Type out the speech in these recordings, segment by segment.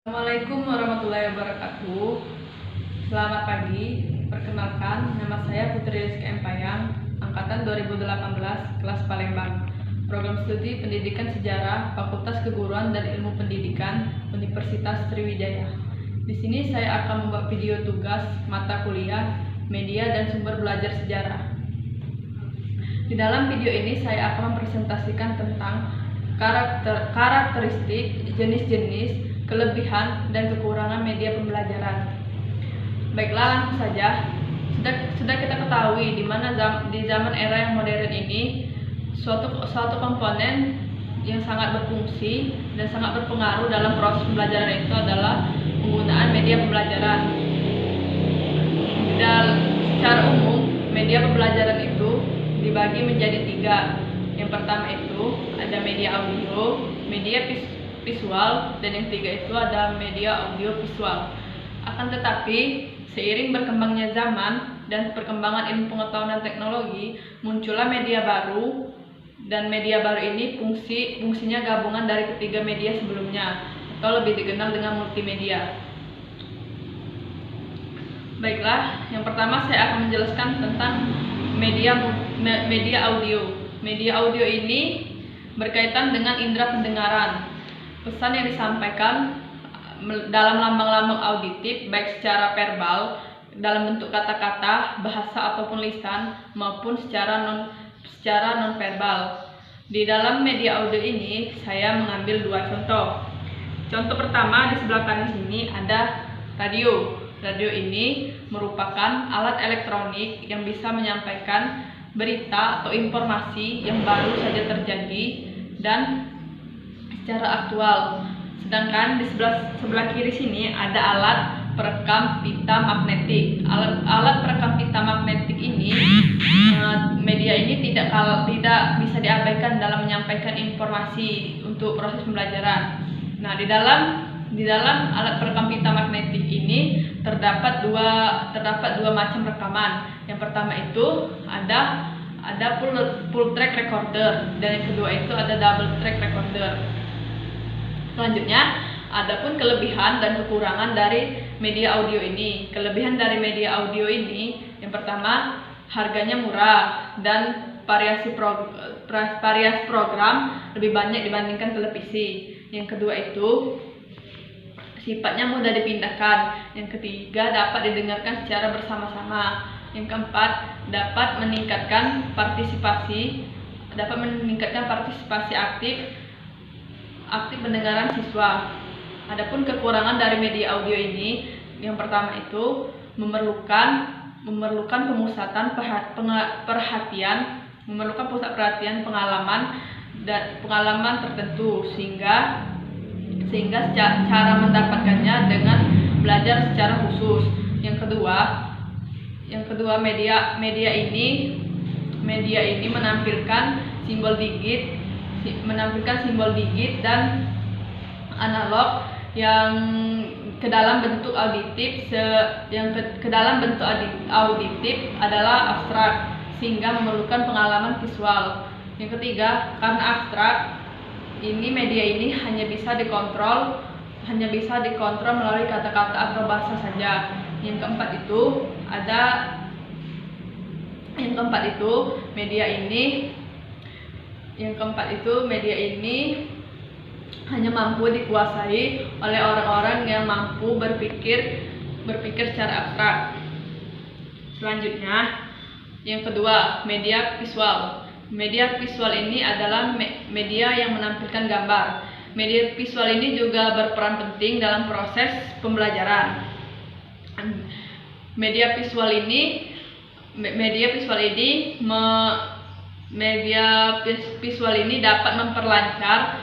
Assalamualaikum warahmatullahi wabarakatuh. Selamat pagi. Perkenalkan, nama saya Putri Rizky Empayang, angkatan 2018, kelas Palembang. Program studi Pendidikan Sejarah, Fakultas Keguruan dan Ilmu Pendidikan, Universitas Sriwijaya. Di sini saya akan membuat video tugas mata kuliah, media dan sumber belajar sejarah. Di dalam video ini saya akan mempresentasikan tentang karakteristik, jenis-jenis, kelebihan dan kekurangan media pembelajaran. Baiklah, langsung saja. Sudah kita ketahui di mana di zaman era yang modern ini suatu komponen yang sangat berfungsi dan sangat berpengaruh dalam proses pembelajaran itu adalah penggunaan media pembelajaran. Dan secara umum media pembelajaran itu dibagi menjadi 3. Yang pertama itu ada media audio, media visual, dan yang 3 itu ada media audio visual. Akan tetapi seiring berkembangnya zaman dan perkembangan ilmu pengetahuan dan teknologi, muncullah media baru, dan media baru ini fungsinya gabungan dari ketiga media sebelumnya atau lebih dikenal dengan multimedia. Baiklah, yang pertama saya akan menjelaskan tentang media audio. Media audio ini berkaitan dengan indera pendengaran. Pesan yang disampaikan dalam lambang-lambang auditif baik secara verbal dalam bentuk kata-kata, bahasa ataupun lisan maupun secara non verbal. Di dalam media audio ini saya mengambil 2 contoh. Contoh pertama di sebelah kanan sini ada radio. Radio ini merupakan alat elektronik yang bisa menyampaikan berita atau informasi yang baru saja terjadi dan secara aktual. Sedangkan di sebelah kiri sini ada alat perekam pita magnetik. Alat perekam pita magnetik ini, media ini tidak bisa diabaikan dalam menyampaikan informasi untuk proses pembelajaran. Nah, di dalam alat perekam pita magnetik ini terdapat dua macam rekaman. Yang pertama itu ada full track recorder, dan yang kedua itu ada double track recorder. Selanjutnya, adapun kelebihan dan kekurangan dari media audio ini. Kelebihan dari media audio ini, yang pertama, harganya murah dan variasi program lebih banyak dibandingkan televisi. Yang kedua itu sifatnya mudah dipindahkan. Yang ketiga, dapat didengarkan secara bersama-sama. Yang keempat, dapat meningkatkan partisipasi aktif pendengaran siswa. Adapun kekurangan dari media audio ini, yang pertama itu memerlukan pemusatan perhatian, pengalaman tertentu sehingga cara mendapatkannya dengan belajar secara khusus. Yang kedua media ini menampilkan simbol digit dan analog yang ke dalam bentuk auditif adalah abstrak sehingga memerlukan pengalaman visual. Yang ketiga, karena abstrak, media ini hanya bisa dikontrol melalui kata-kata atau bahasa saja. Yang keempat itu media ini hanya mampu dikuasai oleh orang-orang yang mampu berpikir secara abstrak. Selanjutnya, yang kedua, media visual. Media visual ini adalah media yang menampilkan gambar. Media visual ini juga berperan penting dalam proses pembelajaran. Media visual ini dapat memperlancar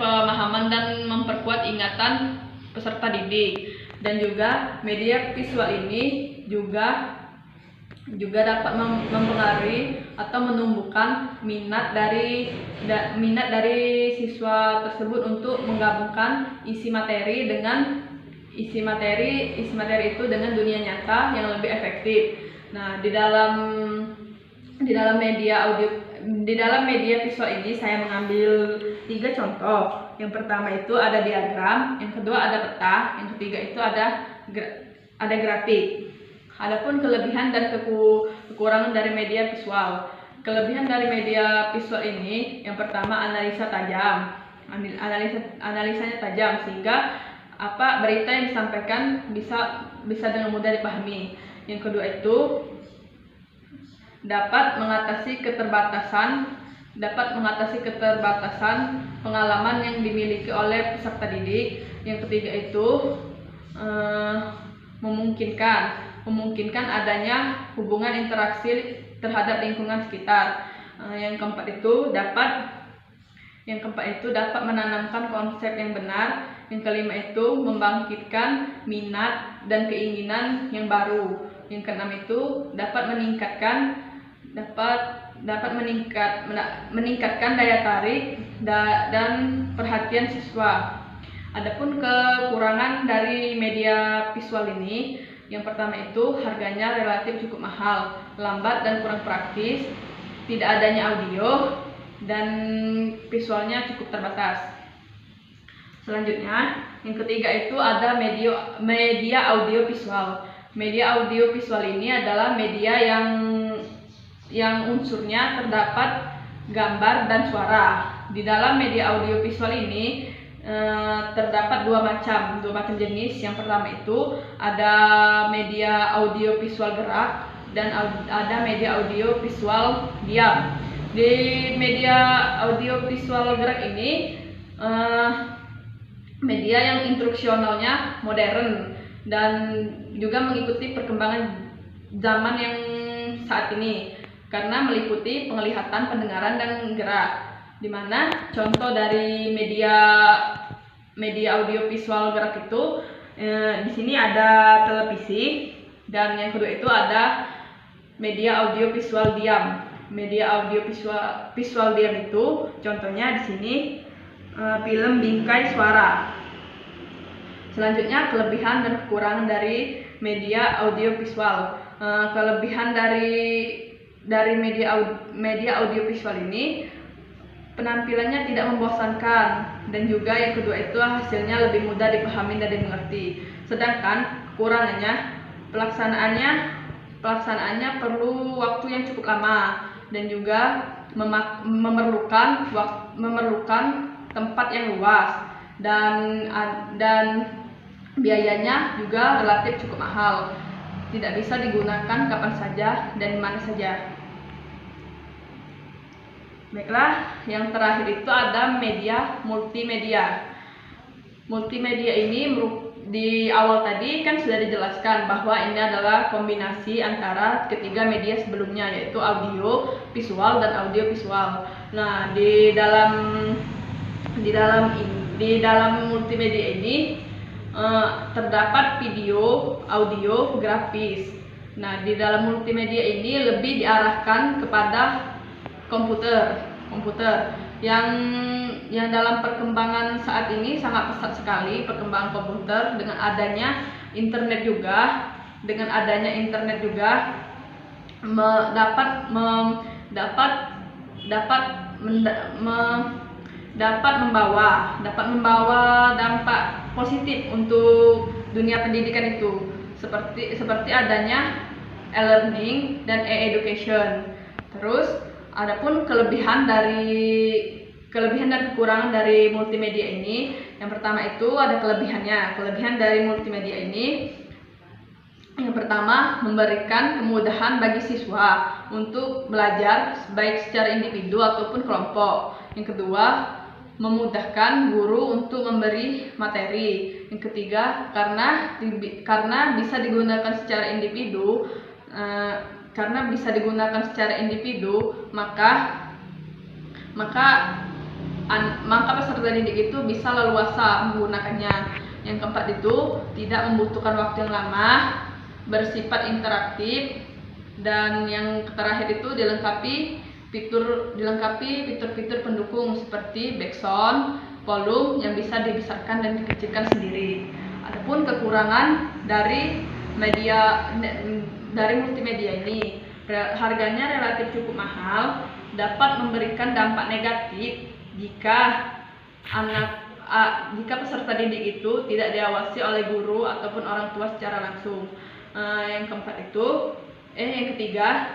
pemahaman dan memperkuat ingatan peserta didik. Dan juga media visual ini juga dapat mempengaruhi atau menumbuhkan minat dari siswa tersebut untuk menggabungkan isi materi itu dengan dunia nyata yang lebih efektif. Nah, di dalam Di dalam media visual ini saya mengambil 3 contoh. Yang pertama itu ada diagram, yang kedua ada peta, yang ketiga itu ada grafik. Adapun kelebihan dan kekurangan dari media visual. Kelebihan dari media visual ini, yang pertama analisa tajam. Analisanya tajam sehingga berita yang disampaikan bisa dengan mudah dipahami. Yang kedua itu dapat mengatasi keterbatasan pengalaman yang dimiliki oleh peserta didik. Yang ketiga itu memungkinkan adanya hubungan interaksi terhadap lingkungan sekitar. Yang keempat itu dapat menanamkan konsep yang benar. Yang kelima itu membangkitkan minat dan keinginan yang baru. Yang keenam itu dapat meningkatkan daya tarik dan perhatian siswa. Adapun kekurangan dari media visual ini, yang pertama itu harganya relatif cukup mahal, lambat dan kurang praktis, tidak adanya audio, dan visualnya cukup terbatas. Selanjutnya, yang ketiga itu ada media audio visual. Media audio visual ini adalah media yang unsurnya terdapat gambar dan suara. Di dalam media audio visual ini terdapat dua macam jenis. Yang pertama itu ada media audio visual gerak dan ada media audio visual diam. Di media audio visual gerak ini media yang instruksionalnya modern dan juga mengikuti perkembangan zaman yang saat ini karena meliputi penglihatan, pendengaran, dan gerak. Di mana contoh dari media audio visual gerak itu di sini ada televisi, dan yang kedua itu ada media audio visual diam. Media audio visual diam itu contohnya di sini film bingkai suara. Selanjutnya kelebihan dan kekurangan dari media audio visual. Kelebihan dari media audio visual ini, penampilannya tidak membosankan, dan juga yang kedua itu hasilnya lebih mudah dipahami dan dimengerti. Sedangkan kekurangannya, pelaksanaannya perlu waktu yang cukup lama dan juga memerlukan tempat yang luas, dan biayanya juga relatif cukup mahal. Tidak bisa digunakan kapan saja dan di mana saja. Baiklah, yang terakhir itu ada media multimedia. Multimedia ini di awal tadi kan sudah dijelaskan bahwa ini adalah kombinasi antara ketiga media sebelumnya, yaitu audio, visual, dan audio visual. Nah, di dalam multimedia ini terdapat video, audio, grafis. Nah, di dalam multimedia ini lebih diarahkan kepada komputer yang dalam perkembangan saat ini sangat pesat sekali perkembangan komputer. Dengan adanya internet juga dapat membawa dampak positif untuk dunia pendidikan itu, seperti adanya e-learning dan e-education. Terus adapun kelebihan dan kekurangan dari multimedia ini, yang pertama itu ada kelebihannya. Kelebihan dari multimedia ini, yang pertama, memberikan kemudahan bagi siswa untuk belajar baik secara individu ataupun kelompok. Yang kedua, memudahkan guru untuk memberi materi. Yang ketiga, karena bisa digunakan secara individu, maka peserta didik itu bisa leluasa menggunakannya. Yang keempat itu tidak membutuhkan waktu yang lama, bersifat interaktif, dan yang terakhir itu dilengkapi fitur-fitur pendukung seperti background, volume yang bisa dibesarkan dan dikecilkan sendiri. Adapun kekurangan dari multimedia ini, Harganya relatif cukup mahal, dapat memberikan dampak negatif jika jika peserta didik itu tidak diawasi oleh guru ataupun orang tua secara langsung. Yang ketiga,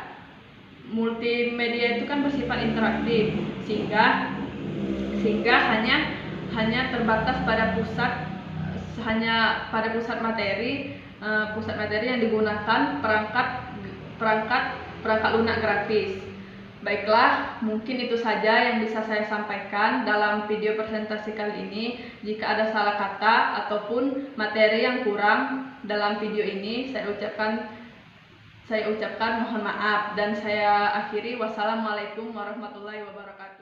multimedia itu kan bersifat interaktif, sehingga hanya terbatas pada pusat materi yang digunakan perangkat lunak gratis. Baiklah, mungkin itu saja yang bisa saya sampaikan dalam video presentasi kali ini. Jika ada salah kata ataupun materi yang kurang dalam video ini, saya ucapkan mohon maaf, dan saya akhiri. Wassalamualaikum warahmatullahi wabarakatuh.